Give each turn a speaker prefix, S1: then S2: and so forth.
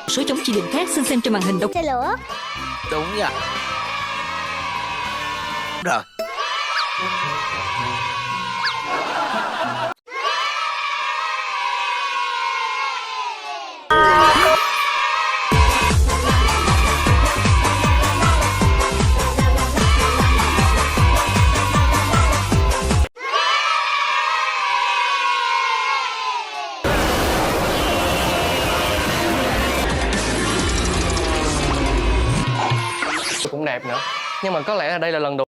S1: Số chống chỉ định khác xin xem trên màn hình.
S2: Xe lửa.
S3: Đúng nha. Rồi.
S4: Cũng đẹp nữa. Nhưng mà có lẽ là đây là lần đầu